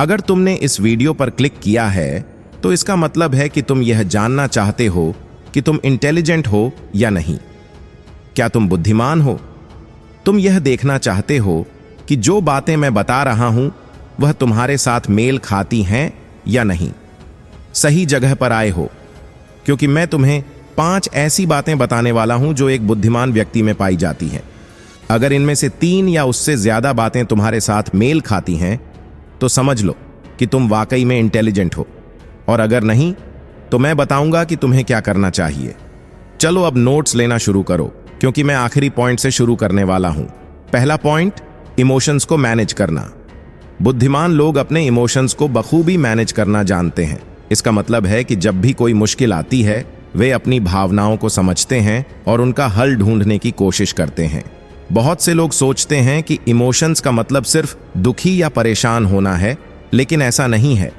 अगर तुमने इस वीडियो पर क्लिक किया है तो इसका मतलब है कि तुम यह जानना चाहते हो कि तुम इंटेलिजेंट हो या नहीं। क्या तुम बुद्धिमान हो? तुम यह देखना चाहते हो कि जो बातें मैं बता रहा हूं वह तुम्हारे साथ मेल खाती हैं या नहीं। सही जगह पर आए हो, क्योंकि मैं तुम्हें 5 ऐसी बातें बताने वाला हूं जो एक बुद्धिमान व्यक्ति में पाई जाती हैं। अगर इनमें से 3 या उससे ज्यादा बातें तुम्हारे साथ मेल खाती हैं तो समझ लो कि तुम वाकई में इंटेलिजेंट हो, और अगर नहीं तो मैं बताऊंगा कि तुम्हें क्या करना चाहिए। चलो अब नोट्स लेना शुरू करो, क्योंकि मैं आखिरी पॉइंट से शुरू करने वाला हूं। पहला पॉइंट, इमोशंस को मैनेज करना। बुद्धिमान लोग अपने इमोशंस को बखूबी मैनेज करना जानते हैं। इसका मतलब है कि जब भी कोई मुश्किल आती है वे अपनी भावनाओं को समझते हैं और उनका हल ढूंढने की कोशिश करते हैं। बहुत से लोग सोचते हैं कि इमोशंस का मतलब सिर्फ दुखी या परेशान होना है, लेकिन ऐसा नहीं है।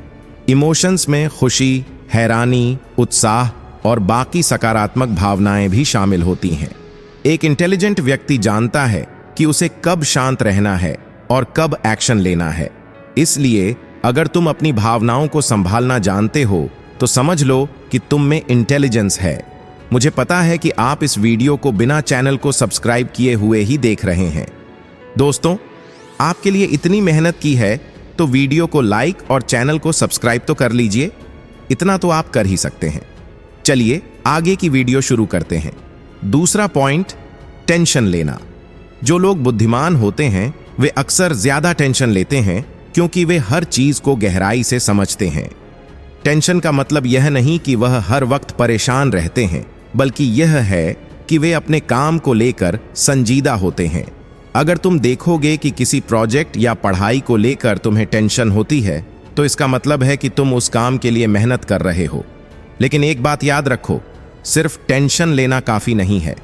इमोशंस में खुशी, हैरानी, उत्साह और बाकी सकारात्मक भावनाएं भी शामिल होती हैं। एक इंटेलिजेंट व्यक्ति जानता है कि उसे कब शांत रहना है और कब एक्शन लेना है। इसलिए अगर तुम अपनी भावनाओं को संभालना जानते हो तो समझ लो कि तुम में इंटेलिजेंस है। मुझे पता है कि आप इस वीडियो को बिना चैनल को सब्सक्राइब किए हुए ही देख रहे हैं। दोस्तों, आपके लिए इतनी मेहनत की है तो वीडियो को लाइक और चैनल को सब्सक्राइब तो कर लीजिए। इतना तो आप कर ही सकते हैं। चलिए आगे की वीडियो शुरू करते हैं। दूसरा पॉइंट, टेंशन लेना। जो लोग बुद्धिमान होते हैं वे अक्सर ज्यादा टेंशन लेते हैं क्योंकि वे हर चीज को गहराई से समझते हैं। टेंशन का मतलब यह नहीं कि वह हर वक्त परेशान रहते हैं, बल्कि यह है कि वे अपने काम को लेकर संजीदा होते हैं। अगर तुम देखोगे कि किसी प्रोजेक्ट या पढ़ाई को लेकर तुम्हें टेंशन होती है तो इसका मतलब है कि तुम उस काम के लिए मेहनत कर रहे हो। लेकिन एक बात याद रखो, सिर्फ टेंशन लेना काफी नहीं है।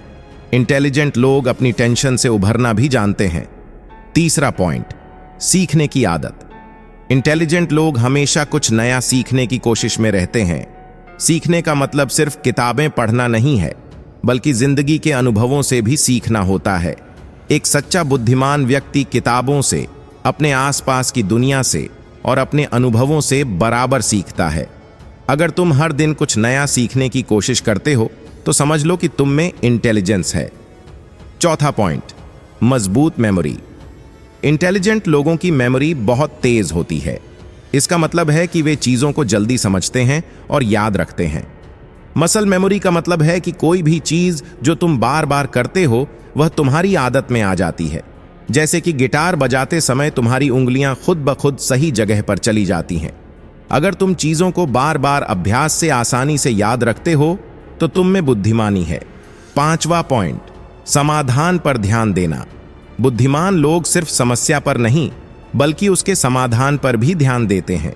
इंटेलिजेंट लोग अपनी टेंशन से उभरना भी जानते हैं। तीसरा पॉइंट, सीखने की आदत। इंटेलिजेंट लोग हमेशा कुछ नया सीखने की कोशिश में रहते हैं। सीखने का मतलब सिर्फ किताबें पढ़ना नहीं है, बल्कि जिंदगी के अनुभवों से भी सीखना होता है। एक सच्चा बुद्धिमान व्यक्ति किताबों से, अपने आसपास की दुनिया से और अपने अनुभवों से बराबर सीखता है। अगर तुम हर दिन कुछ नया सीखने की कोशिश करते हो तो समझ लो कि तुम में इंटेलिजेंस है। चौथा पॉइंट, मजबूत मेमोरी। इंटेलिजेंट लोगों की मेमोरी बहुत तेज होती है। इसका मतलब है कि वे चीजों को जल्दी समझते हैं और याद रखते हैं। मसल मेमोरी का मतलब है कि कोई भी चीज जो तुम बार बार करते हो वह तुम्हारी आदत में आ जाती है। जैसे कि गिटार बजाते समय तुम्हारी उंगलियां खुद ब खुद सही जगह पर चली जाती हैं। अगर तुम चीजों को बार बार अभ्यास से आसानी से याद रखते हो तो तुम में बुद्धिमानी है। पांचवा पॉइंट, समाधान पर ध्यान देना। बुद्धिमान लोग सिर्फ समस्या पर नहीं बल्कि उसके समाधान पर भी ध्यान देते हैं।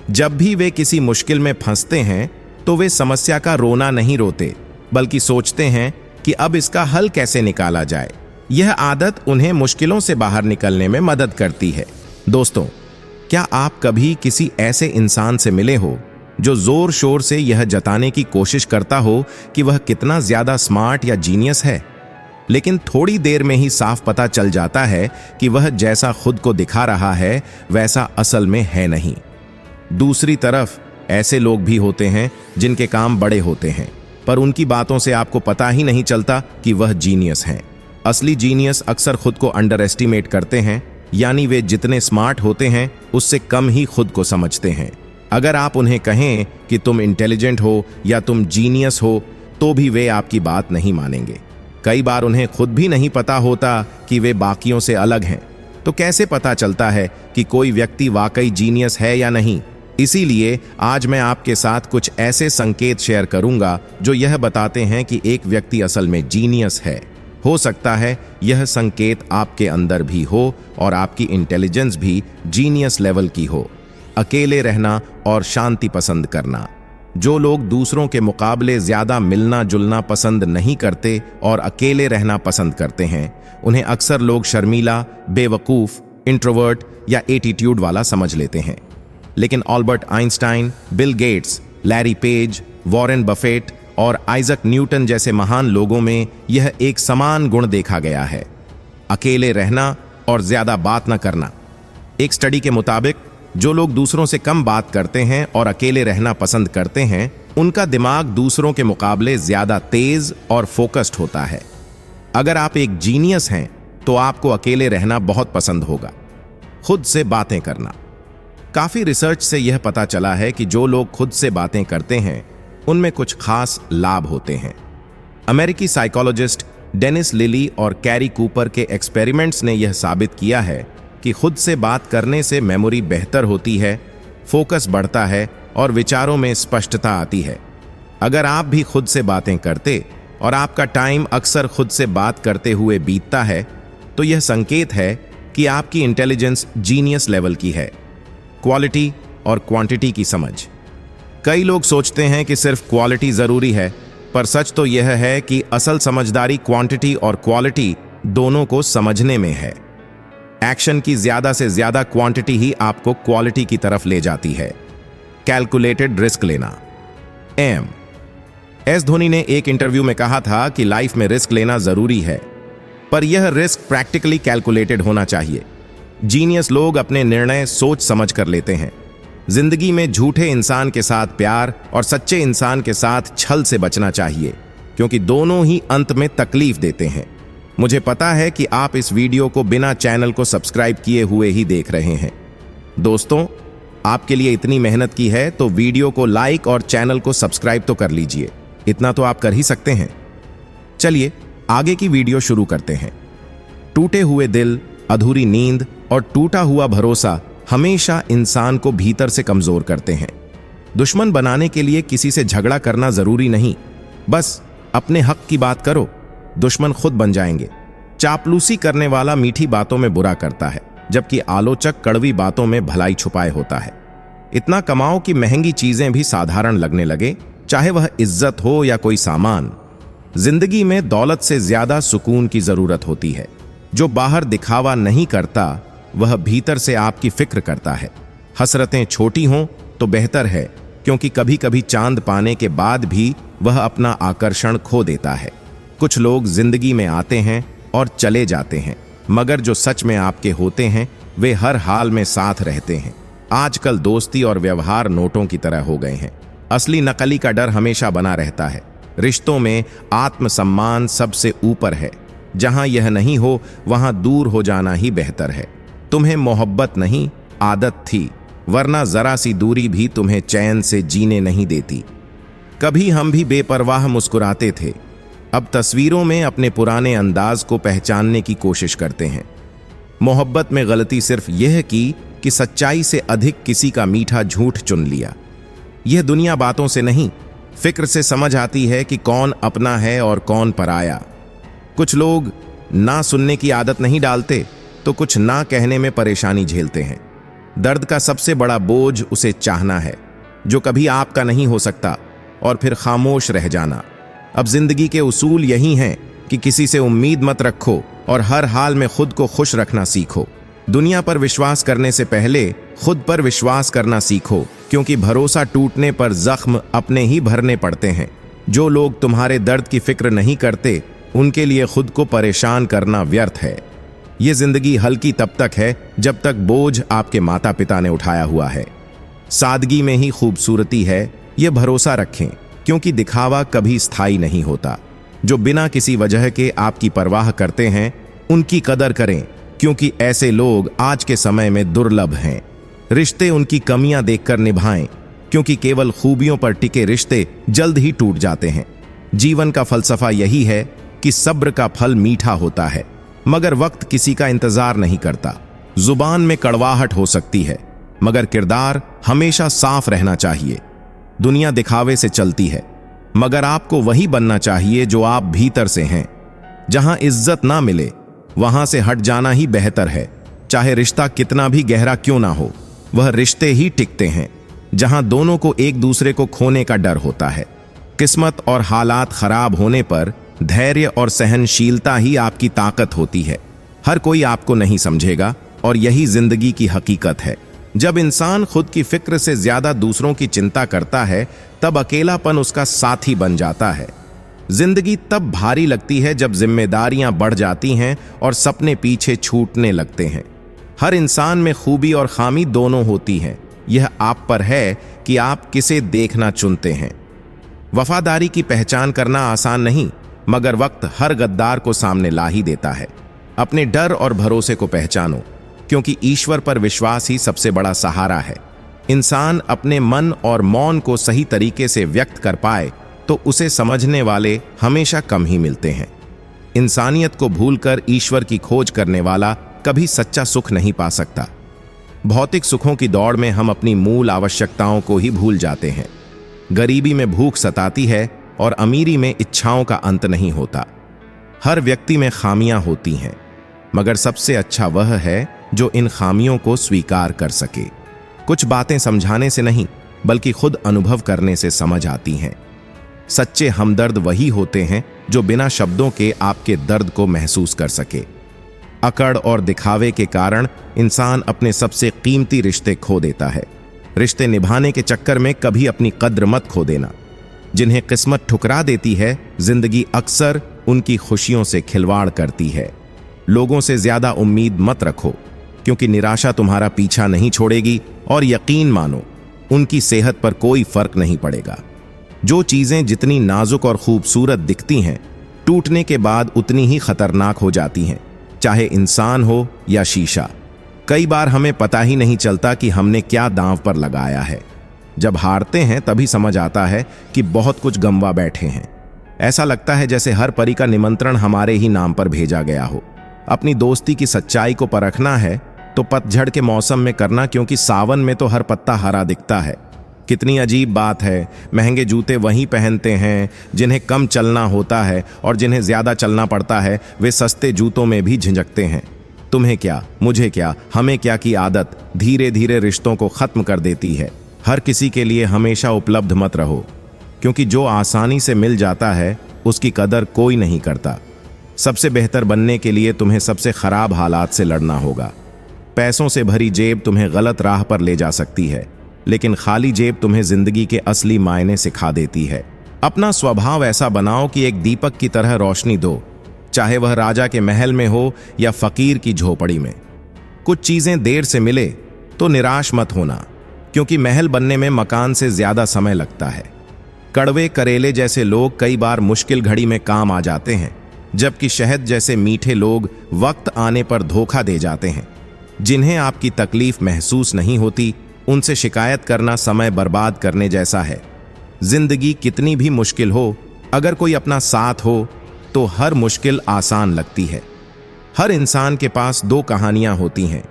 जब भी वे किसी मुश्किल में फंसते हैं तो वे समस्या का रोना नहीं रोते, बल्कि सोचते हैं कि अब इसका हल कैसे निकाला जाए। यह आदत उन्हें मुश्किलों से बाहर निकलने में मदद करती है। दोस्तों, क्या आप कभी किसी ऐसे इंसान से मिले हो जो जोर शोर से यह जताने की कोशिश करता हो कि वह कितना ज्यादा स्मार्ट या जीनियस है, लेकिन थोड़ी देर में ही साफ पता चल जाता है कि वह जैसा खुद को दिखा रहा है वैसा असल में है नहीं। दूसरी तरफ ऐसे लोग भी होते हैं जिनके काम बड़े होते हैं, पर उनकी बातों से आपको पता ही नहीं चलता कि वह जीनियस हैं। असली जीनियस अक्सर खुद को अंडर एस्टिमेट करते हैं, यानी वे जितने स्मार्ट होते हैं उससे कम ही खुद को समझते हैं। अगर आप उन्हें कहें कि तुम इंटेलिजेंट हो या तुम जीनियस हो तो भी वे आपकी बात नहीं मानेंगे। कई बार उन्हें खुद भी नहीं पता होता कि वे बाकियों से अलग हैं। तो कैसे पता चलता है कि कोई व्यक्ति वाकई जीनियस है या नहीं? इसीलिए आज मैं आपके साथ कुछ ऐसे संकेत शेयर करूंगा जो यह बताते हैं कि एक व्यक्ति असल में जीनियस है। हो सकता है यह संकेत आपके अंदर भी हो और आपकी इंटेलिजेंस भी जीनियस लेवल की हो। अकेले रहना और शांति पसंद करना। जो लोग दूसरों के मुकाबले ज्यादा मिलना जुलना पसंद नहीं करते और अकेले रहना पसंद करते हैं, उन्हें अक्सर लोग शर्मीला, बेवकूफ, इंट्रोवर्ट या एटीट्यूड वाला समझ लेते हैं। लेकिन Albert Einstein, Bill Gates, Larry page, Warren Buffett और आइजक न्यूटन जैसे महान लोगों में यह एक समान गुण देखा गया है, अकेले रहना और ज्यादा बात न करना। एक स्टडी के मुताबिक जो लोग दूसरों से कम बात करते हैं और अकेले रहना पसंद करते हैं, उनका दिमाग दूसरों के मुकाबले ज्यादा तेज और फोकस्ड होता है। अगर आप एक जीनियस हैं तो आपको अकेले रहना बहुत पसंद होगा। खुद से बातें करना। काफी रिसर्च से यह पता चला है कि जो लोग खुद से बातें करते हैं उनमें कुछ खास लाभ होते हैं। अमेरिकी साइकोलॉजिस्ट डेनिस लिली और कैरी कूपर के एक्सपेरिमेंट्स ने यह साबित किया है कि खुद से बात करने से मेमोरी बेहतर होती है, फोकस बढ़ता है और विचारों में स्पष्टता आती है। अगर आप भी खुद से बातें करते और आपका टाइम अक्सर खुद से बात करते हुए बीतता है तो यह संकेत है कि आपकी इंटेलिजेंस जीनियस लेवल की है। क्वालिटी और क्वांटिटी की समझ। कई लोग सोचते हैं कि सिर्फ क्वालिटी जरूरी है, पर सच तो यह है कि असल समझदारी क्वांटिटी और क्वालिटी दोनों को समझने में है। एक्शन की ज्यादा से ज्यादा क्वांटिटी ही आपको क्वालिटी की तरफ ले जाती है। कैलकुलेटेड रिस्क लेना। एस धोनी ने एक इंटरव्यू में कहा था कि लाइफ में रिस्क लेना जरूरी है, पर यह रिस्क प्रैक्टिकली कैलकुलेटेड होना चाहिए। जीनियस लोग अपने निर्णय सोच समझ कर लेते हैं। जिंदगी में झूठे इंसान के साथ प्यार और सच्चे इंसान के साथ छल से बचना चाहिए, क्योंकि दोनों ही अंत में तकलीफ देते हैं। मुझे पता है कि आप इस वीडियो को बिना चैनल को सब्सक्राइब किए हुए ही देख रहे हैं। दोस्तों, आपके लिए इतनी मेहनत की है तो वीडियो को लाइक और चैनल को सब्सक्राइब तो कर लीजिए। इतना तो आप कर ही सकते हैं। चलिए आगे की वीडियो शुरू करते हैं। टूटे हुए दिल, अधूरी नींद और टूटा हुआ भरोसा हमेशा इंसान को भीतर से कमजोर करते हैं। दुश्मन बनाने के लिए किसी से झगड़ा करना जरूरी नहीं, बस अपने हक की बात करो, दुश्मन खुद बन जाएंगे। चापलूसी करने वाला मीठी बातों में बुरा करता है, जबकि आलोचक कड़वी बातों में भलाई छुपाए होता है। इतना कमाओ कि महंगी चीजें भी साधारण लगने लगे, चाहे वह इज्जत हो या कोई सामान। जिंदगी में दौलत से ज्यादा सुकून की जरूरत होती है। जो बाहर दिखावा नहीं करता वह भीतर से आपकी फिक्र करता है। हसरतें छोटी हों तो बेहतर है, क्योंकि कभी कभी चांद पाने के बाद भी वह अपना आकर्षण खो देता है। कुछ लोग जिंदगी में आते हैं और चले जाते हैं, मगर जो सच में आपके होते हैं वे हर हाल में साथ रहते हैं। आजकल दोस्ती और व्यवहार नोटों की तरह हो गए हैं। असली नकली का डर हमेशा बना रहता है। रिश्तों में आत्मसम्मान सबसे ऊपर है। जहां यह नहीं हो वहां दूर हो जाना ही बेहतर है। तुम्हें मोहब्बत नहीं आदत थी, वरना जरा सी दूरी भी तुम्हें चैन से जीने नहीं देती। कभी हम भी बेपरवाह मुस्कुराते थे, अब तस्वीरों में अपने पुराने अंदाज को पहचानने की कोशिश करते हैं। मोहब्बत में गलती सिर्फ यह की कि सच्चाई से अधिक किसी का मीठा झूठ चुन लिया। यह दुनिया बातों से नहीं, फिक्र से समझ आती है कि कौन अपना है और कौन पराया। कुछ लोग ना सुनने की आदत नहीं डालते तो कुछ ना कहने में परेशानी झेलते हैं। दर्द का सबसे बड़ा बोझ उसे चाहना है जो कभी आपका नहीं हो सकता, और फिर खामोश रह जाना। अब जिंदगी के उसूल यही हैं कि किसी से उम्मीद मत रखो और हर हाल में खुद को खुश रखना सीखो। दुनिया पर विश्वास करने से पहले खुद पर विश्वास करना सीखो, क्योंकि भरोसा टूटने पर जख्म अपने ही भरने पड़ते हैं। जो लोग तुम्हारे दर्द की फिक्र नहीं करते उनके लिए खुद को परेशान करना व्यर्थ है। ये जिंदगी हल्की तब तक है जब तक बोझ आपके माता पिता ने उठाया हुआ है। सादगी में ही खूबसूरती है, ये भरोसा रखें, क्योंकि दिखावा कभी स्थायी नहीं होता। जो बिना किसी वजह के आपकी परवाह करते हैं उनकी कदर करें, क्योंकि ऐसे लोग आज के समय में दुर्लभ हैं। रिश्ते उनकी कमियां देखकर निभाएं, क्योंकि केवल खूबियों पर टिके रिश्ते जल्द ही टूट जाते हैं। जीवन का फलसफा यही है कि सब्र का फल मीठा होता है, मगर वक्त किसी का इंतजार नहीं करता। जुबान में कड़वाहट हो सकती है, मगर किरदार हमेशा साफ रहना चाहिए। दुनिया दिखावे से चलती है, मगर आपको वही बनना चाहिए जो आप भीतर से हैं। जहां इज्जत ना मिले वहां से हट जाना ही बेहतर है। चाहे रिश्ता कितना भी गहरा क्यों ना हो, वह रिश्ते ही टिकते हैं जहां दोनों को एक दूसरे को खोने का डर होता है। किस्मत और हालात खराब होने पर धैर्य और सहनशीलता ही आपकी ताकत होती है। हर कोई आपको नहीं समझेगा, और यही जिंदगी की हकीकत है। जब इंसान खुद की फिक्र से ज्यादा दूसरों की चिंता करता है, तब अकेलापन उसका साथी बन जाता है। जिंदगी तब भारी लगती है जब जिम्मेदारियां बढ़ जाती हैं और सपने पीछे छूटने लगते हैं। हर इंसान में खूबी और खामी दोनों होती हैं। यह आप पर है कि आप किसे देखना चुनते हैं। वफादारी की पहचान करना आसान नहीं, मगर वक्त हर गद्दार को सामने ला ही देता है। अपने डर और भरोसे को पहचानो, क्योंकि ईश्वर पर विश्वास ही सबसे बड़ा सहारा है। इंसान अपने मन और मौन को सही तरीके से व्यक्त कर पाए तो उसे समझने वाले हमेशा कम ही मिलते हैं। इंसानियत को भूलकर ईश्वर की खोज करने वाला कभी सच्चा सुख नहीं पा सकता। भौतिक सुखों की दौड़ में हम अपनी मूल आवश्यकताओं को ही भूल जाते हैं। गरीबी में भूख सताती है और अमीरी में इच्छाओं का अंत नहीं होता। हर व्यक्ति में खामियां होती हैं, मगर सबसे अच्छा वह है जो इन खामियों को स्वीकार कर सके। कुछ बातें समझाने से नहीं, बल्कि खुद अनुभव करने से समझ आती हैं। सच्चे हमदर्द वही होते हैं जो बिना शब्दों के आपके दर्द को महसूस कर सके। अकड़ और दिखावे के कारण इंसान अपने सबसे कीमती रिश्ते खो देता है। रिश्ते निभाने के चक्कर में कभी अपनी कद्र मत खो देना। जिन्हें किस्मत ठुकरा देती है, जिंदगी अक्सर उनकी खुशियों से खिलवाड़ करती है। लोगों से ज्यादा उम्मीद मत रखो, क्योंकि निराशा तुम्हारा पीछा नहीं छोड़ेगी, और यकीन मानो उनकी सेहत पर कोई फर्क नहीं पड़ेगा। जो चीजें जितनी नाजुक और खूबसूरत दिखती हैं, टूटने के बाद उतनी ही खतरनाक हो जाती हैं, चाहे इंसान हो या शीशा। कई बार हमें पता ही नहीं चलता कि हमने क्या दांव पर लगाया है। जब हारते हैं तभी समझ आता है कि बहुत कुछ गंवा बैठे हैं। ऐसा लगता है जैसे हर परी का निमंत्रण हमारे ही नाम पर भेजा गया हो। अपनी दोस्ती की सच्चाई को परखना है तो पतझड़ के मौसम में करना, क्योंकि सावन में तो हर पत्ता हरा दिखता है। कितनी अजीब बात है, महंगे जूते वहीं पहनते हैं जिन्हें कम चलना होता है, और जिन्हें ज्यादा चलना पड़ता है वे सस्ते जूतों में भी झिझकते हैं। तुम्हें क्या, मुझे क्या, हमें क्या की आदत धीरे धीरे रिश्तों को खत्म कर देती है। हर किसी के लिए हमेशा उपलब्ध मत रहो, क्योंकि जो आसानी से मिल जाता है उसकी कदर कोई नहीं करता। सबसे बेहतर बनने के लिए तुम्हें सबसे खराब हालात से लड़ना होगा। पैसों से भरी जेब तुम्हें गलत राह पर ले जा सकती है, लेकिन खाली जेब तुम्हें जिंदगी के असली मायने सिखा देती है। अपना स्वभाव ऐसा बनाओ कि एक दीपक की तरह रोशनी दो, चाहे वह राजा के महल में हो या फकीर की झोपड़ी में। कुछ चीजें देर से मिले तो निराश मत होना, क्योंकि महल बनने में मकान से ज्यादा समय लगता है। कड़वे करेले जैसे लोग कई बार मुश्किल घड़ी में काम आ जाते हैं, जबकि शहद जैसे मीठे लोग वक्त आने पर धोखा दे जाते हैं। जिन्हें आपकी तकलीफ महसूस नहीं होती, उनसे शिकायत करना समय बर्बाद करने जैसा है। जिंदगी कितनी भी मुश्किल हो, अगर कोई अपना साथ हो तो हर मुश्किल आसान लगती है। हर इंसान के पास दो कहानियां होती हैं,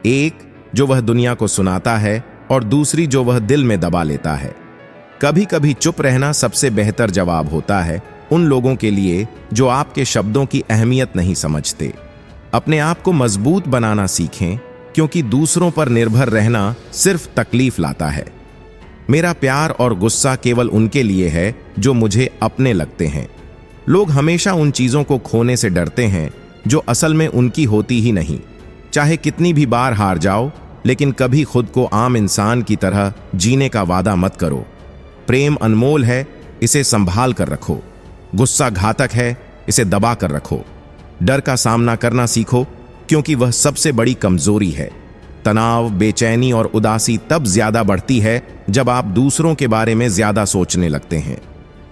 एक जो वह दुनिया को सुनाता है और दूसरी जो वह दिल में दबा लेता है। कभी कभी चुप रहना सबसे बेहतर जवाब होता है उन लोगों के लिए जो आपके शब्दों की अहमियत नहीं समझते। अपने आप को मजबूत बनाना सीखें, क्योंकि दूसरों पर निर्भर रहना सिर्फ तकलीफ लाता है। मेरा प्यार और गुस्सा केवल उनके लिए है जो मुझे अपने लगते हैं। लोग हमेशा उन चीजों को खोने से डरते हैं जो असल में उनकी होती ही नहीं। चाहे कितनी भी बार हार जाओ, लेकिन कभी खुद को आम इंसान की तरह जीने का वादा मत करो। प्रेम अनमोल है, इसे संभाल कर रखो। गुस्सा घातक है, इसे दबा कर रखो। डर का सामना करना सीखो, क्योंकि वह सबसे बड़ी कमजोरी है। तनाव, बेचैनी और उदासी तब ज्यादा बढ़ती है जब आप दूसरों के बारे में ज्यादा सोचने लगते हैं।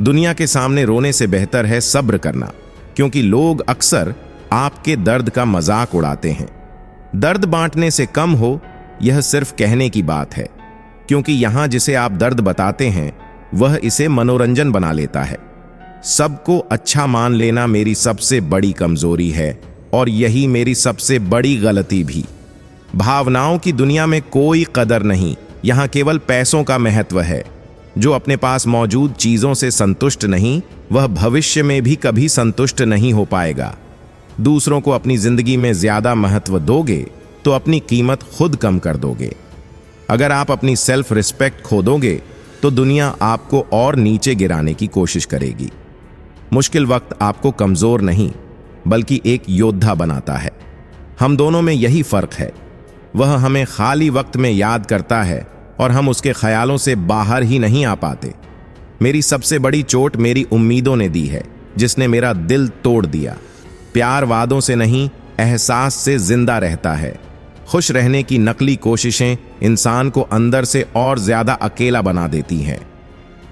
दुनिया के सामने रोने से बेहतर है सब्र करना, क्योंकि लोग अक्सर आपके दर्द का मजाक उड़ाते हैं। दर्द बांटने से कम हो, यह सिर्फ कहने की बात है, क्योंकि यहां जिसे आप दर्द बताते हैं वह इसे मनोरंजन बना लेता है। सबको अच्छा मान लेना मेरी सबसे बड़ी कमजोरी है, और यही मेरी सबसे बड़ी गलती भी। भावनाओं की दुनिया में कोई कदर नहीं, यहां केवल पैसों का महत्व है। जो अपने पास मौजूद चीजों से संतुष्ट नहीं, वह भविष्य में भी कभी संतुष्ट नहीं हो पाएगा। दूसरों को अपनी जिंदगी में ज्यादा महत्व दोगे तो अपनी कीमत खुद कम कर दोगे। अगर आप अपनी सेल्फ रिस्पेक्ट खो दोगे तो दुनिया आपको और नीचे गिराने की कोशिश करेगी। मुश्किल वक्त आपको कमजोर नहीं, बल्कि एक योद्धा बनाता है। हम दोनों में यही फर्क है। वह हमें खाली वक्त में याद करता है और हम उसके ख्यालों से बाहर ही नहीं आ पाते। मेरी सबसे बड़ी चोट मेरी उम्मीदों ने दी है, जिसने मेरा दिल तोड़ दिया। प्यार वादों से नहीं, एहसास से जिंदा रहता है। खुश रहने की नकली कोशिशें इंसान को अंदर से और ज्यादा अकेला बना देती हैं।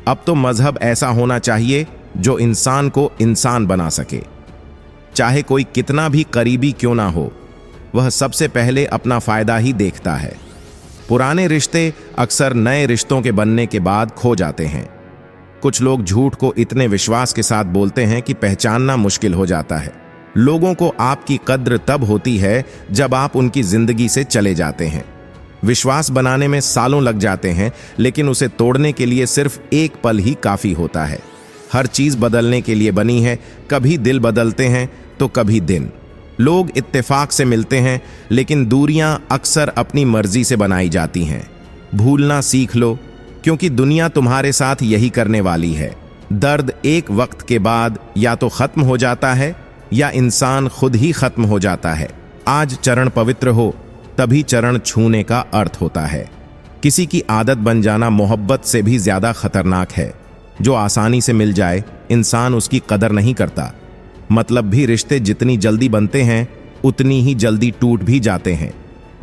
अब तो मजहब ऐसा होना चाहिए जो इंसान को इंसान बना सके। चाहे कोई कितना भी करीबी क्यों ना हो, वह सबसे पहले अपना फायदा ही देखता है। पुराने रिश्ते अक्सर नए रिश्तों के बनने के बाद खो जाते हैं। कुछ लोग झूठ को इतने विश्वास के साथ बोलते हैं कि पहचानना मुश्किल हो जाता है। लोगों को आपकी कद्र तब होती है जब आप उनकी जिंदगी से चले जाते हैं। विश्वास बनाने में सालों लग जाते हैं, लेकिन उसे तोड़ने के लिए सिर्फ एक पल ही काफी होता है। हर चीज बदलने के लिए बनी है, कभी दिल बदलते हैं तो कभी दिन। लोग इत्तेफाक से मिलते हैं, लेकिन दूरियां अक्सर अपनी मर्जी से बनाई जाती हैं। भूलना सीख लो, क्योंकि दुनिया तुम्हारे साथ यही करने वाली है। दर्द एक वक्त के बाद या तो खत्म हो जाता है या इंसान खुद ही खत्म हो जाता है। आज चरण पवित्र हो, तभी चरण छूने का अर्थ होता है। किसी की आदत बन जाना मोहब्बत से भी ज्यादा खतरनाक है। जो आसानी से मिल जाए, इंसान उसकी कदर नहीं करता। मतलब भी रिश्ते जितनी जल्दी बनते हैं, उतनी ही जल्दी टूट भी जाते हैं।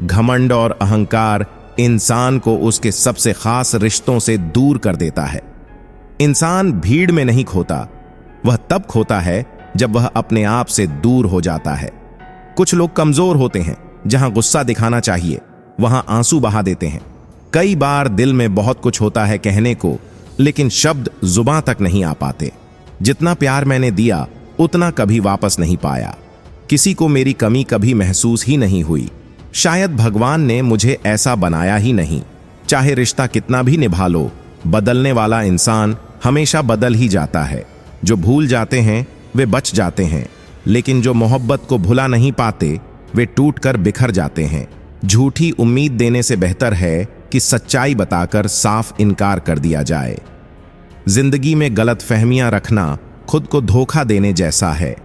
घमंड और अहंकार इंसान को उसके सबसे खास रिश्तों से दूर कर देता है। इंसान भीड़ में नहीं खोता, वह तब खोता है जब वह अपने आप से दूर हो जाता है। कुछ लोग कमजोर होते हैं, जहां गुस्सा दिखाना चाहिए वहां आंसू बहा देते हैं। कई बार दिल में बहुत कुछ होता है कहने को, लेकिन शब्द जुबां तक नहीं आ पाते। जितना प्यार मैंने दिया, उतना कभी वापस नहीं पाया। किसी को मेरी कमी कभी महसूस ही नहीं हुई। शायद भगवान ने मुझे ऐसा बनाया ही नहीं। चाहे रिश्ता कितना भी निभा लो, बदलने वाला इंसान हमेशा बदल ही जाता है। जो भूल जाते हैं वे बच जाते हैं, लेकिन जो मोहब्बत को भुला नहीं पाते वे टूटकर बिखर जाते हैं। झूठी उम्मीद देने से बेहतर है कि सच्चाई बताकर साफ इनकार कर दिया जाए। जिंदगी में गलत फहमियां रखना खुद को धोखा देने जैसा है।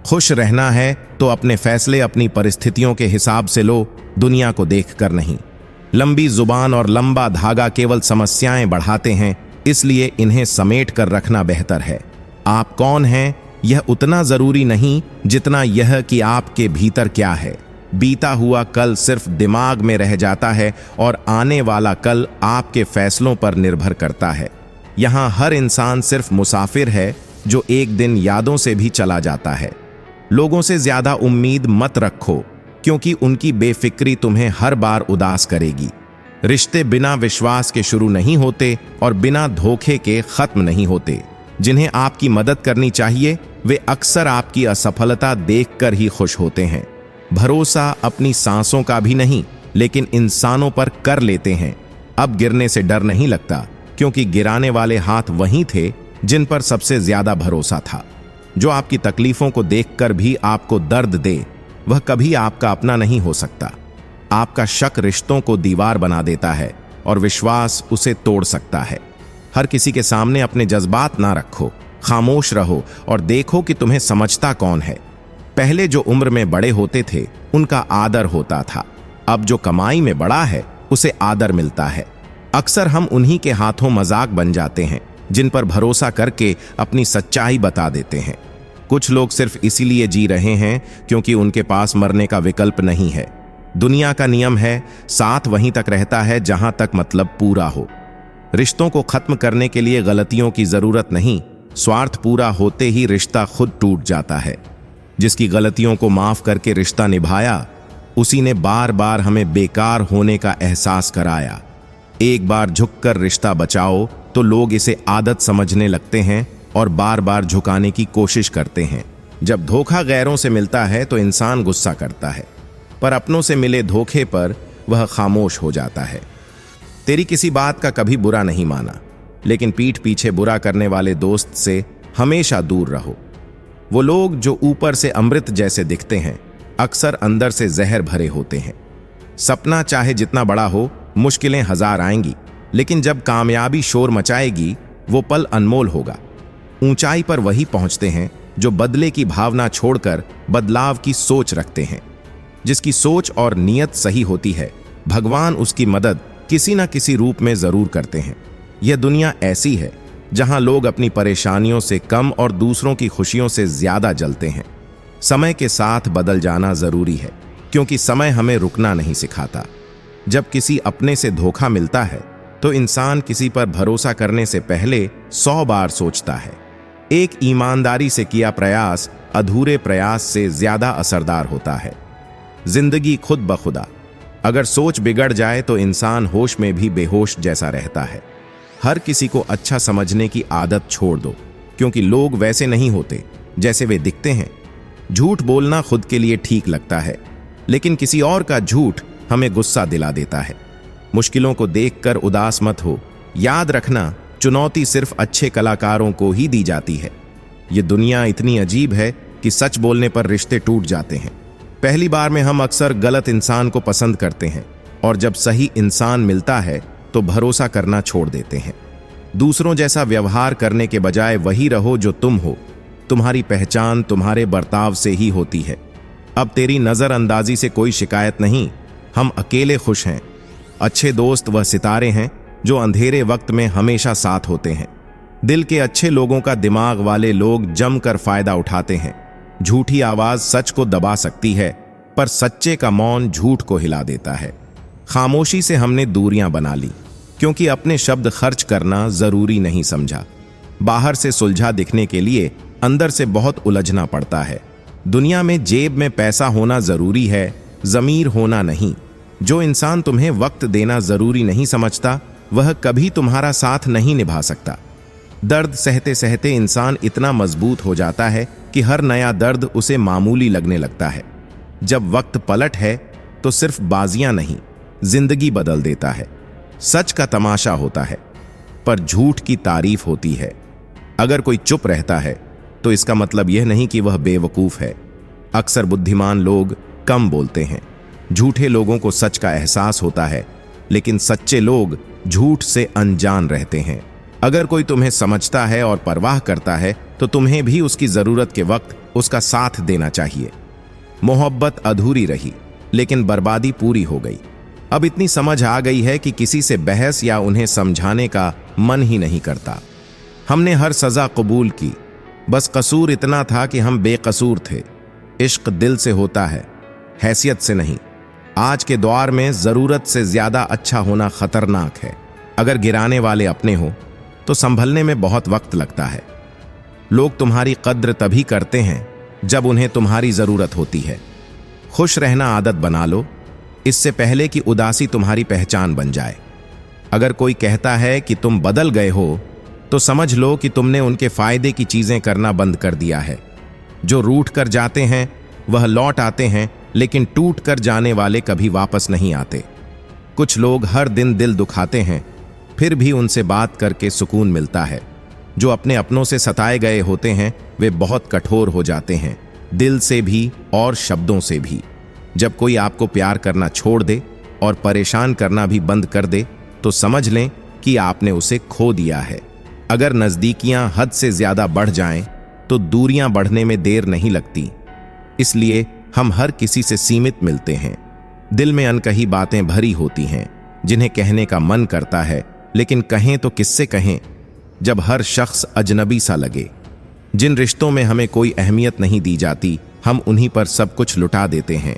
खुश रहना है तो अपने फैसले अपनी परिस्थितियों के हिसाब से लो, दुनिया को देखकर नहीं। लंबी जुबान और लंबा धागा केवल समस्याएं बढ़ाते हैं, इसलिए इन्हें समेट कर रखना बेहतर है। आप कौन हैं यह उतना जरूरी नहीं जितना यह कि आपके भीतर क्या है। बीता हुआ कल सिर्फ दिमाग में रह जाता है और आने वाला कल आपके फैसलों पर निर्भर करता है। यहाँ हर इंसान सिर्फ मुसाफिर है जो एक दिन यादों से भी चला जाता है। लोगों से ज्यादा उम्मीद मत रखो, क्योंकि उनकी बेफिक्री तुम्हें हर बार उदास करेगी। रिश्ते बिना विश्वास के शुरू नहीं होते और बिना धोखे के खत्म नहीं होते। जिन्हें आपकी मदद करनी चाहिए वे अक्सर आपकी असफलता देखकर ही खुश होते हैं। भरोसा अपनी सांसों का भी नहीं, लेकिन इंसानों पर कर लेते हैं। अब गिरने से डर नहीं लगता, क्योंकि गिराने वाले हाथ वही थे जिन पर सबसे ज्यादा भरोसा था। जो आपकी तकलीफों को देखकर भी आपको दर्द दे, वह कभी आपका अपना नहीं हो सकता। आपका शक रिश्तों को दीवार बना देता है और विश्वास उसे तोड़ सकता है। हर किसी के सामने अपने जज्बात ना रखो, खामोश रहो और देखो कि तुम्हें समझता कौन है। पहले जो उम्र में बड़े होते थे उनका आदर होता था, अब जो कमाई में बड़ा है उसे आदर मिलता है। अक्सर हम उन्हीं के हाथों मजाक बन जाते हैं जिन पर भरोसा करके अपनी सच्चाई बता देते हैं। कुछ लोग सिर्फ इसीलिए जी रहे हैं क्योंकि उनके पास मरने का विकल्प नहीं है। दुनिया का नियम है, साथ वहीं तक रहता है जहां तक मतलब पूरा हो। रिश्तों को खत्म करने के लिए गलतियों की जरूरत नहीं, स्वार्थ पूरा होते ही रिश्ता खुद टूट जाता है। जिसकी गलतियों को माफ करके रिश्ता निभाया, उसी ने बार बार हमें बेकार होने का एहसास कराया। एक बार झुककर रिश्ता बचाओ तो लोग इसे आदत समझने लगते हैं और बार बार झुकाने की कोशिश करते हैं। जब धोखा गैरों से मिलता है तो इंसान गुस्सा करता है, पर अपनों से मिले धोखे पर वह खामोश हो जाता है। तेरी किसी बात का कभी बुरा नहीं माना, लेकिन पीठ पीछे बुरा करने वाले दोस्त से हमेशा दूर रहो। वो लोग जो ऊपर से अमृत जैसे दिखते हैं, अक्सर अंदर से जहर भरे होते हैं। सपना चाहे जितना बड़ा हो, मुश्किलें हजार आएंगी, लेकिन जब कामयाबी शोर मचाएगी, वो पल अनमोल होगा। ऊंचाई पर वही पहुंचते हैं जो बदले की भावना छोड़कर बदलाव की सोच रखते हैं। जिसकी सोच और नीयत सही होती है, भगवान उसकी मदद किसी न किसी रूप में जरूर करते हैं। यह दुनिया ऐसी है जहां लोग अपनी परेशानियों से कम और दूसरों की खुशियों से ज्यादा जलते हैं। समय के साथ बदल जाना जरूरी है, क्योंकि समय हमें रुकना नहीं सिखाता। जब किसी अपने से धोखा मिलता है तो इंसान किसी पर भरोसा करने से पहले 100 बार सोचता है। एक ईमानदारी से किया प्रयास अधूरे प्रयास से ज्यादा असरदार होता है। जिंदगी खुद ब खुदा। अगर सोच बिगड़ जाए तो इंसान होश में भी बेहोश जैसा रहता है। हर किसी को अच्छा समझने की आदत छोड़ दो, क्योंकि लोग वैसे नहीं होते जैसे वे दिखते हैं। झूठ बोलना खुद के लिए ठीक लगता है, लेकिन किसी और का झूठ हमें गुस्सा दिला देता है। मुश्किलों को देखकर उदास मत हो। याद रखना, चुनौती सिर्फ अच्छे कलाकारों को ही दी जाती है। ये दुनिया इतनी अजीब है कि सच बोलने पर रिश्ते टूट जाते हैं। पहली बार में हम अक्सर गलत इंसान को पसंद करते हैं, और जब सही इंसान मिलता है तो भरोसा करना छोड़ देते हैं। दूसरों जैसा व्यवहार करने के बजाय वही रहो जो तुम हो। तुम्हारी पहचान तुम्हारे बर्ताव से ही होती है। अब तेरी नजरअंदाजी से कोई शिकायत नहीं। हम अकेले खुश हैं। अच्छे दोस्त वह सितारे हैं जो अंधेरे वक्त में हमेशा साथ होते हैं। दिल के अच्छे लोगों का दिमाग वाले लोग जमकर फायदा उठाते हैं। झूठी आवाज सच को दबा सकती है, पर सच्चे का मौन झूठ को हिला देता है। खामोशी से हमने दूरियां बना ली, क्योंकि अपने शब्द खर्च करना जरूरी नहीं समझा। बाहर से सुलझा दिखने के लिए अंदर से बहुत उलझना पड़ता है। दुनिया में जेब में पैसा होना जरूरी है, जमीर होना नहीं। जो इंसान तुम्हें वक्त देना जरूरी नहीं समझता, वह कभी तुम्हारा साथ नहीं निभा सकता। दर्द सहते सहते इंसान इतना मजबूत हो जाता है कि हर नया दर्द उसे मामूली लगने लगता है। जब वक्त पलट है तो सिर्फ बाजियां नहीं, जिंदगी बदल देता है। सच का तमाशा होता है, पर झूठ की तारीफ होती है। अगर कोई चुप रहता है तो इसका मतलब यह नहीं कि वह बेवकूफ है। अक्सर बुद्धिमान लोग कम बोलते हैं। झूठे लोगों को सच का एहसास होता है, लेकिन सच्चे लोग झूठ से अनजान रहते हैं। अगर कोई तुम्हें समझता है और परवाह करता है तो तुम्हें भी उसकी जरूरत के वक्त उसका साथ देना चाहिए। मोहब्बत अधूरी रही, लेकिन बर्बादी पूरी हो गई। अब इतनी समझ आ गई है कि किसी से बहस या उन्हें समझाने का मन ही नहीं करता। हमने हर सजा कबूल की, बस कसूर इतना था कि हम बेकसूर थे। इश्क दिल से होता है, हैसियत से नहीं। आज के दौर में जरूरत से ज्यादा अच्छा होना खतरनाक है। अगर गिराने वाले अपने हो तो संभलने में बहुत वक्त लगता है। लोग तुम्हारी कद्र तभी करते हैं जब उन्हें तुम्हारी जरूरत होती है। खुश रहना आदत बना लो, इससे पहले कि उदासी तुम्हारी पहचान बन जाए। अगर कोई कहता है कि तुम बदल गए हो, तो समझ लो कि तुमने उनके फायदे की चीजें करना बंद कर दिया है। जो रूठ कर जाते हैं वह लौट आते हैं, लेकिन टूट कर जाने वाले कभी वापस नहीं आते। कुछ लोग हर दिन दिल दुखाते हैं, फिर भी उनसे बात करके सुकून मिलता है। जो अपने अपनों से सताए गए होते हैं वे बहुत कठोर हो जाते हैं, दिल से भी और शब्दों से भी। जब कोई आपको प्यार करना छोड़ दे और परेशान करना भी बंद कर दे, तो समझ लें कि आपने उसे खो दिया है। अगर नजदीकियां हद से ज्यादा बढ़ जाएं, तो दूरियां बढ़ने में देर नहीं लगती। इसलिए हम हर किसी से सीमित मिलते हैं। दिल में अनकही बातें भरी होती हैं, जिन्हें कहने का मन करता है, लेकिन कहें तो किससे कहें जब हर शख्स अजनबी सा लगे। जिन रिश्तों में हमें कोई अहमियत नहीं दी जाती, हम उन्हीं पर सब कुछ लुटा देते हैं।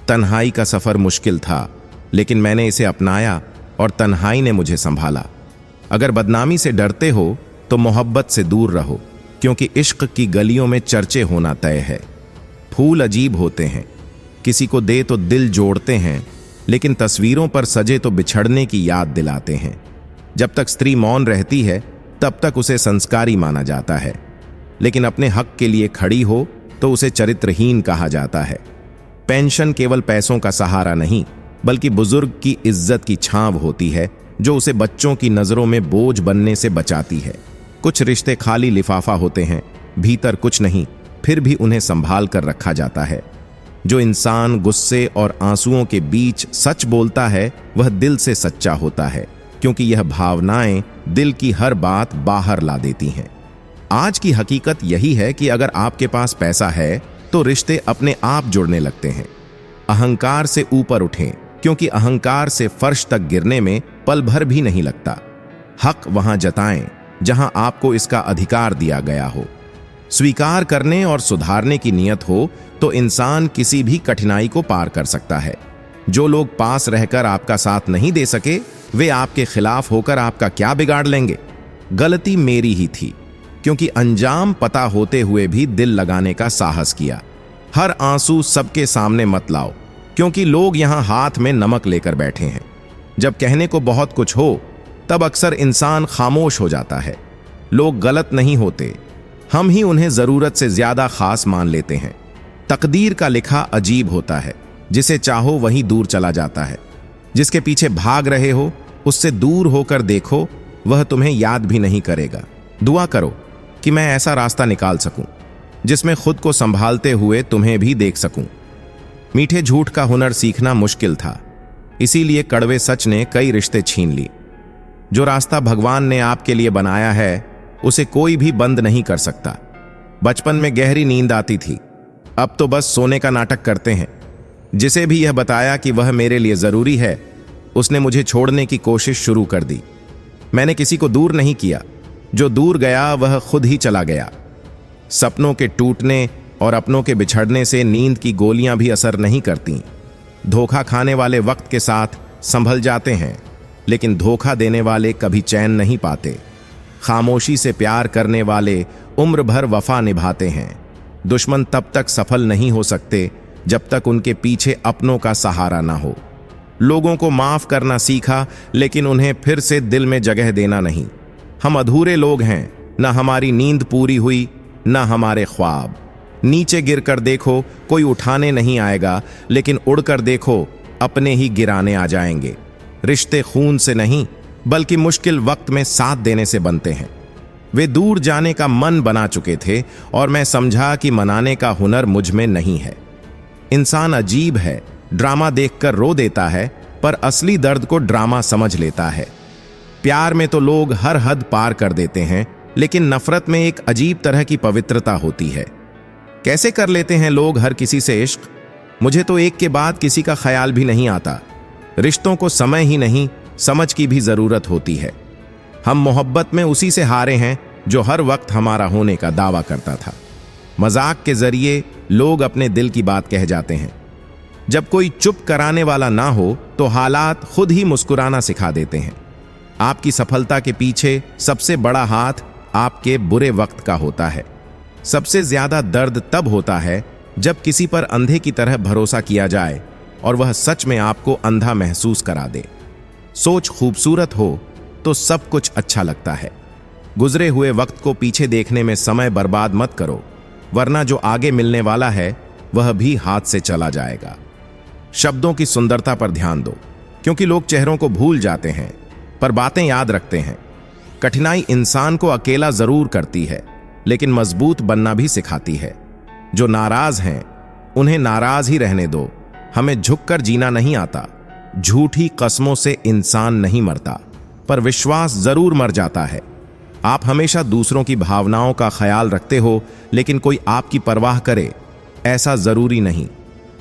तन्हाई का सफर मुश्किल था, लेकिन मैंने इसे अपनाया और तन्हाई ने मुझे संभाला। अगर बदनामी से डरते हो तो मोहब्बत से दूर रहो, क्योंकि इश्क की गलियों में चर्चे होना तय है। फूल अजीब होते हैं, किसी को दे तो दिल जोड़ते हैं, लेकिन तस्वीरों पर सजे तो बिछड़ने की याद दिलाते हैं। जब तक स्त्री मौन रहती है तब तक उसे संस्कारी माना जाता है, लेकिन अपने हक के लिए खड़ी हो तो उसे चरित्रहीन कहा जाता है। पेंशन केवल पैसों का सहारा नहीं, बल्कि बुजुर्ग की इज्जत की छांव होती है, जो उसे बच्चों की नजरों में बोझ बनने से बचाती है। कुछ रिश्ते खाली लिफाफा होते हैं, भीतर कुछ नहीं, फिर भी उन्हें संभाल कर रखा जाता है। जो इंसान गुस्से और आंसुओं के बीच सच बोलता है वह दिल से सच्चा होता है, क्योंकि यह भावनाएं दिल की हर बात बाहर ला देती हैं। आज की हकीकत यही है कि अगर आपके पास पैसा है तो रिश्ते अपने आप जुड़ने लगते हैं। अहंकार से ऊपर उठें, क्योंकि अहंकार से फर्श तक गिरने में पल भर भी नहीं लगता। हक वहां जताएं जहां आपको इसका अधिकार दिया गया हो। स्वीकार करने और सुधारने की नीयत हो तो इंसान किसी भी कठिनाई को पार कर सकता है। जो लोग पास रहकर आपका साथ नहीं दे सके, वे आपके खिलाफ होकर आपका क्या बिगाड़ लेंगे। गलती मेरी ही थी, क्योंकि अंजाम पता होते हुए भी दिल लगाने का साहस किया। हर आंसू सबके सामने मत लाओ, क्योंकि लोग यहां हाथ में नमक लेकर बैठे हैं। जब कहने को बहुत कुछ हो, तब अक्सर इंसान खामोश हो जाता है। लोग गलत नहीं होते, हम ही उन्हें जरूरत से ज्यादा खास मान लेते हैं। तकदीर का लिखा अजीब होता है, जिसे चाहो वहीं दूर चला जाता है। जिसके पीछे भाग रहे हो, उससे दूर होकर देखो, वह तुम्हें याद भी नहीं करेगा। दुआ करो कि मैं ऐसा रास्ता निकाल सकूं जिसमें खुद को संभालते हुए तुम्हें भी देख सकूं। मीठे झूठ का हुनर सीखना मुश्किल था, इसीलिए कड़वे सच ने कई रिश्ते छीन लिए। जो रास्ता भगवान ने आपके लिए बनाया है, उसे कोई भी बंद नहीं कर सकता। बचपन में गहरी नींद आती थी, अब तो बस सोने का नाटक करते हैं। जिसे भी यह बताया कि वह मेरे लिए जरूरी है, उसने मुझे छोड़ने की कोशिश शुरू कर दी। मैंने किसी को दूर नहीं किया, जो दूर गया वह खुद ही चला गया। सपनों के टूटने और अपनों के बिछड़ने से नींद की गोलियां भी असर नहीं करती। धोखा खाने वाले वक्त के साथ संभल जाते हैं, लेकिन धोखा देने वाले कभी चैन नहीं पाते। खामोशी से प्यार करने वाले उम्र भर वफा निभाते हैं। दुश्मन तब तक सफल नहीं हो सकते जब तक उनके पीछे अपनों का सहारा ना हो। लोगों को माफ करना सीखा, लेकिन उन्हें फिर से दिल में जगह देना नहीं। हम अधूरे लोग हैं, ना हमारी नींद पूरी हुई, ना हमारे ख्वाब। नीचे गिरकर देखो, कोई उठाने नहीं आएगा, लेकिन उड़कर देखो, अपने ही गिराने आ जाएंगे। रिश्ते खून से नहीं, बल्कि मुश्किल वक्त में साथ देने से बनते हैं। वे दूर जाने का मन बना चुके थे और मैं समझा कि मनाने का हुनर मुझ में नहीं है। इंसान अजीब है, ड्रामा देखकर रो देता है, पर असली दर्द को ड्रामा समझ लेता है। प्यार में तो लोग हर हद पार कर देते हैं, लेकिन नफरत में एक अजीब तरह की पवित्रता होती है। कैसे कर लेते हैं लोग हर किसी से इश्क? मुझे तो एक के बाद किसी का ख्याल भी नहीं आता। रिश्तों को समय ही नहीं, समझ की भी जरूरत होती है। हम मोहब्बत में उसी से हारे हैं जो हर वक्त हमारा होने का दावा करता था। मजाक के जरिए लोग अपने दिल की बात कह जाते हैं। जब कोई चुप कराने वाला ना हो, तो हालात खुद ही मुस्कुराना सिखा देते हैं। आपकी सफलता के पीछे सबसे बड़ा हाथ आपके बुरे वक्त का होता है। सबसे ज्यादा दर्द तब होता है जब किसी पर अंधे की तरह भरोसा किया जाए और वह सच में आपको अंधा महसूस करा दे। सोच खूबसूरत हो तो सब कुछ अच्छा लगता है। गुजरे हुए वक्त को पीछे देखने में समय बर्बाद मत करो, वरना जो आगे मिलने वाला है वह भी हाथ से चला जाएगा। शब्दों की सुंदरता पर ध्यान दो, क्योंकि लोग चेहरों को भूल जाते हैं पर बातें याद रखते हैं। कठिनाई इंसान को अकेला जरूर करती है, लेकिन मजबूत बनना भी सिखाती है। जो नाराज हैं उन्हें नाराज ही रहने दो। हमें झुककर जीना नहीं आता। झूठी कस्मों से इंसान नहीं मरता, पर विश्वास जरूर मर जाता है। आप हमेशा दूसरों की भावनाओं का ख्याल रखते हो, लेकिन कोई आपकी परवाह करे ऐसा जरूरी नहीं।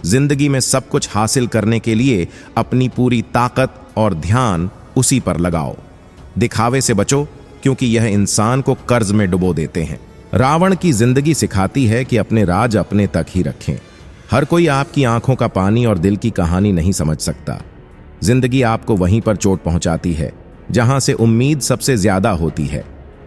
जिंदगी में सब कुछ हासिल करने के लिए अपनी पूरी ताकत और ध्यान उसी पर लगाओ। दिखावे से बचो, क्योंकि यह इंसान को कर्ज में डुबो देते हैं। रावण की जिंदगी सिखाती है कि अपने राज अपने तक ही रखें। हर कोई आपकी आंखों का पानी और दिल की कहानी नहीं समझ सकता। जिंदगी आपको वहीं पर चोट पहुंचाती है जहां से उम्मीद सबसे ज्यादा होती है।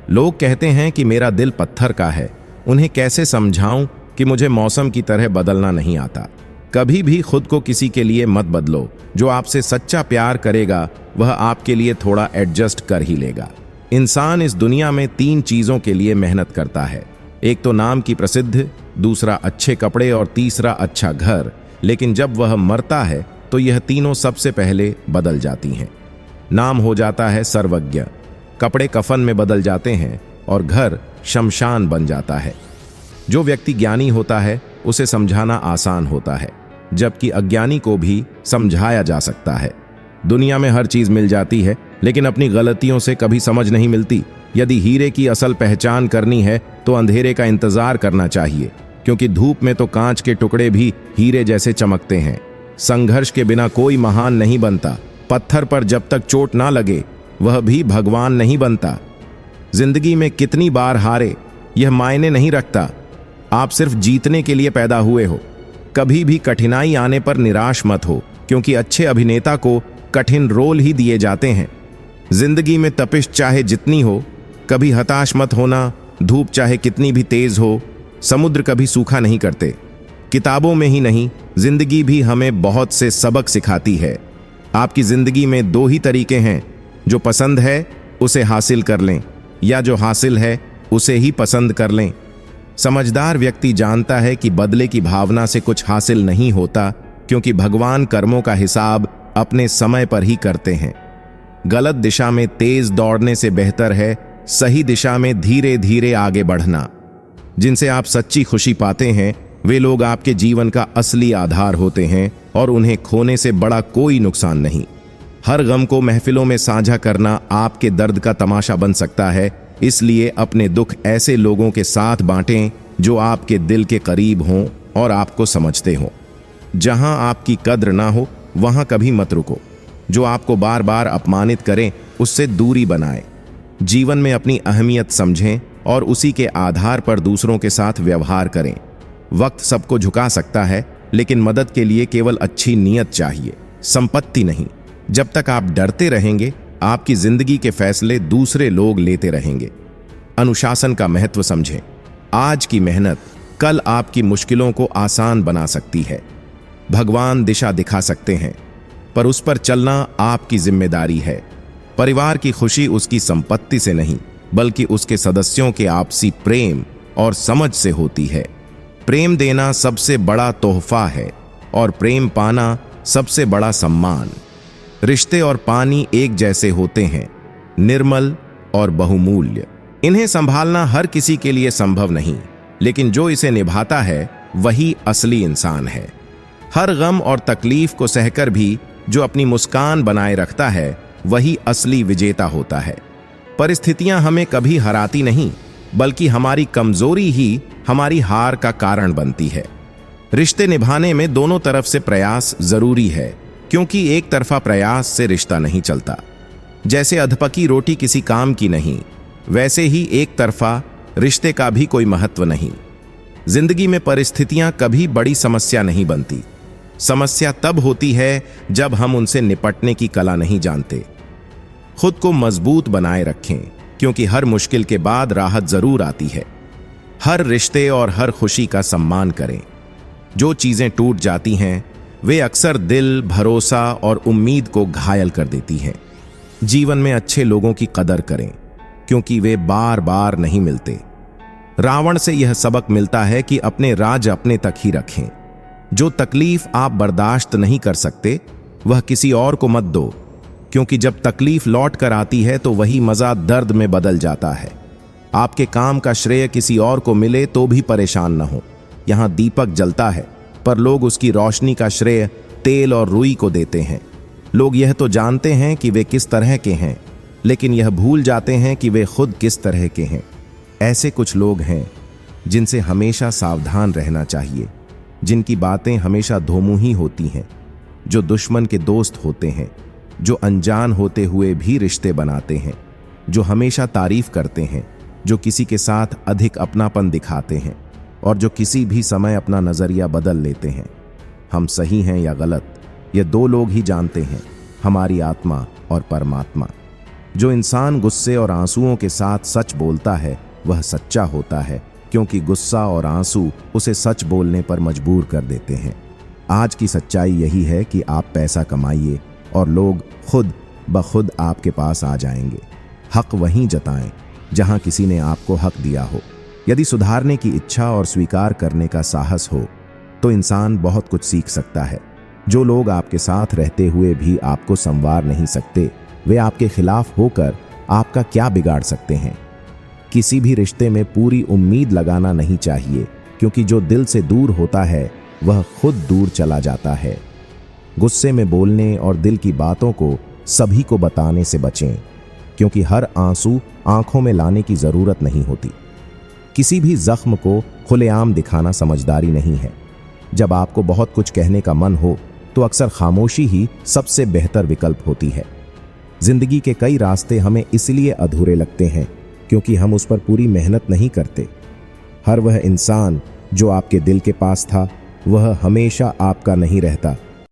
लोग कहते हैं कि मेरा दिल पत्थर का है। उन्हें कैसे समझाऊं कि मुझे मौसम की तरह बदलना नहीं आता। कभी भी खुद को किसी के लिए मत बदलो। जो आपसे सच्चा प्यार करेगा वह आपके लिए थोड़ा एडजस्ट कर ही लेगा। इंसान इस दुनिया में 3 चीजों के लिए मेहनत करता है। एक तो नाम की प्रसिद्ध, दूसरा अच्छे कपड़े और तीसरा अच्छा घर। लेकिन जब वह मरता है तो यह तीनों सबसे पहले बदल जाती हैं। नाम हो जाता है सर्वज्ञ, कपड़े कफन में बदल जाते हैं और घर शमशान बन जाता है। जो व्यक्ति ज्ञानी होता है उसे समझाना आसान होता है, जबकि अज्ञानी को भी समझाया जा सकता है। दुनिया में हर चीज मिल जाती है, लेकिन अपनी गलतियों से कभी समझ नहीं मिलती। यदि हीरे की असल पहचान करनी है तो अंधेरे का इंतजार करना चाहिए, क्योंकि धूप में तो कांच के टुकड़े भी हीरे जैसे चमकते हैं। संघर्ष के बिना कोई महान नहीं बनता। पत्थर पर जब तक चोट ना लगे वह भी भगवान नहीं बनता। जिंदगी में कितनी बार हारे, यह मायने नहीं रखता। आप सिर्फ जीतने के लिए पैदा हुए हो। कभी भी कठिनाई आने पर निराश मत हो, क्योंकि अच्छे अभिनेता को कठिन रोल ही दिए जाते हैं। जिंदगी में तपिश चाहे जितनी हो, कभी हताश मत होना। धूप चाहे कितनी भी तेज हो, समुद्र कभी सूखा नहीं करते। किताबों में ही नहीं, जिंदगी भी हमें बहुत से सबक सिखाती है। आपकी जिंदगी में दो ही तरीके हैं, जो पसंद है उसे हासिल कर लें, या जो हासिल है उसे ही पसंद कर लें। समझदार व्यक्ति जानता है कि बदले की भावना से कुछ हासिल नहीं होता, क्योंकि भगवान कर्मों का हिसाब अपने समय पर ही करते हैं। गलत दिशा में तेज दौड़ने से बेहतर है सही दिशा में धीरे धीरे आगे बढ़ना। जिनसे आप सच्ची खुशी पाते हैं, वे लोग आपके जीवन का असली आधार होते हैं, और उन्हें खोने से बड़ा कोई नुकसान नहीं। हर गम को महफिलों में साझा करना आपके दर्द का तमाशा बन सकता है, इसलिए अपने दुख ऐसे लोगों के साथ बांटें जो आपके दिल के करीब हों और आपको समझते हों। जहां आपकी कद्र ना हो, वहां कभी मत रुको। जो आपको बार बार अपमानित करें, उससे दूरी बनाएं। जीवन में अपनी अहमियत समझें और उसी के आधार पर दूसरों के साथ व्यवहार करें। वक्त सबको झुका सकता है, लेकिन मदद के लिए केवल अच्छी नीयत चाहिए, संपत्ति नहीं। जब तक आप डरते रहेंगे, आपकी जिंदगी के फैसले दूसरे लोग लेते रहेंगे। अनुशासन का महत्व समझें। आज की मेहनत कल आपकी मुश्किलों को आसान बना सकती है। भगवान दिशा दिखा सकते हैं, पर उस पर चलना आपकी जिम्मेदारी है। परिवार की खुशी उसकी संपत्ति से नहीं, बल्कि उसके सदस्यों के आपसी प्रेम और समझ से होती है। प्रेम देना सबसे बड़ा तोहफा है, और प्रेम पाना सबसे बड़ा सम्मान। रिश्ते और पानी एक जैसे होते हैं, निर्मल और बहुमूल्य। इन्हें संभालना हर किसी के लिए संभव नहीं, लेकिन जो इसे निभाता है वही असली इंसान है। हर गम और तकलीफ को सहकर भी जो अपनी मुस्कान बनाए रखता है, वही असली विजेता होता है। परिस्थितियां हमें कभी हराती नहीं, बल्कि हमारी कमजोरी ही हमारी हार का कारण बनती है। रिश्ते निभाने में दोनों तरफ से प्रयास जरूरी है, क्योंकि एक तरफा प्रयास से रिश्ता नहीं चलता। जैसे अधपकी रोटी किसी काम की नहीं, वैसे ही एक तरफा रिश्ते का भी कोई महत्व नहीं। जिंदगी में परिस्थितियां कभी बड़ी समस्या नहीं बनती। समस्या तब होती है जब हम उनसे निपटने की कला नहीं जानते। खुद को मजबूत बनाए रखें, क्योंकि हर मुश्किल के बाद राहत जरूर आती है। हर रिश्ते और हर खुशी का सम्मान करें। जो चीजें टूट जाती हैं, वे अक्सर दिल, भरोसा और उम्मीद को घायल कर देती हैं। जीवन में अच्छे लोगों की कदर करें, क्योंकि वे बार बार नहीं मिलते। रावण से यह सबक मिलता है कि अपने राज अपने तक ही रखें। जो तकलीफ आप बर्दाश्त नहीं कर सकते, वह किसी और को मत दो, क्योंकि जब तकलीफ लौट कर आती है तो वही मजा दर्द में बदल जाता है। आपके काम का श्रेय किसी और को मिले तो भी परेशान न हो। यहां दीपक जलता है, पर लोग उसकी रोशनी का श्रेय तेल और रुई को देते हैं। लोग यह तो जानते हैं कि वे किस तरह के हैं, लेकिन यह भूल जाते हैं कि वे खुद किस तरह के हैं। ऐसे कुछ लोग हैं जिनसे हमेशा सावधान रहना चाहिए, जिनकी बातें हमेशा धोमुही होती हैं, जो दुश्मन के दोस्त होते हैं, जो अनजान होते हुए भी रिश्ते बनाते हैं, जो हमेशा तारीफ करते हैं, जो किसी के साथ अधिक अपनापन दिखाते हैं, और जो किसी भी समय अपना नजरिया बदल लेते हैं। हम सही हैं या गलत, ये दो लोग ही जानते हैं, हमारी आत्मा और परमात्मा। जो इंसान गुस्से और आंसुओं के साथ सच बोलता है, वह सच्चा होता है, क्योंकि गुस्सा और आंसू उसे सच बोलने पर मजबूर कर देते हैं। आज की सच्चाई यही है कि आप पैसा कमाइए और लोग खुद ब खुद आपके पास आ जाएंगे। हक वहीं जताएं जहां किसी ने आपको हक दिया हो। यदि सुधारने की इच्छा और स्वीकार करने का साहस हो, तो इंसान बहुत कुछ सीख सकता है। जो लोग आपके साथ रहते हुए भी आपको संवार नहीं सकते, वे आपके खिलाफ होकर आपका क्या बिगाड़ सकते हैं। किसी भी रिश्ते में पूरी उम्मीद लगाना नहीं चाहिए, क्योंकि जो दिल से दूर होता है वह खुद दूर चला जाता है। गुस्से में बोलने और दिल की बातों को सभी को बताने से बचें, क्योंकि हर आंसू आंखों में लाने की जरूरत नहीं होती। किसी भी जख्म को खुलेआम दिखाना समझदारी नहीं है। जब आपको बहुत कुछ कहने का मन हो, तो अक्सर खामोशी ही सबसे बेहतर विकल्प होती है। जिंदगी के कई रास्ते हमें इसलिए अधूरे लगते हैं क्योंकि हम उस पर पूरी मेहनत नहीं करते। हर वह इंसान जो आपके दिल के पास था वह हमेशा आपका नहीं रहता।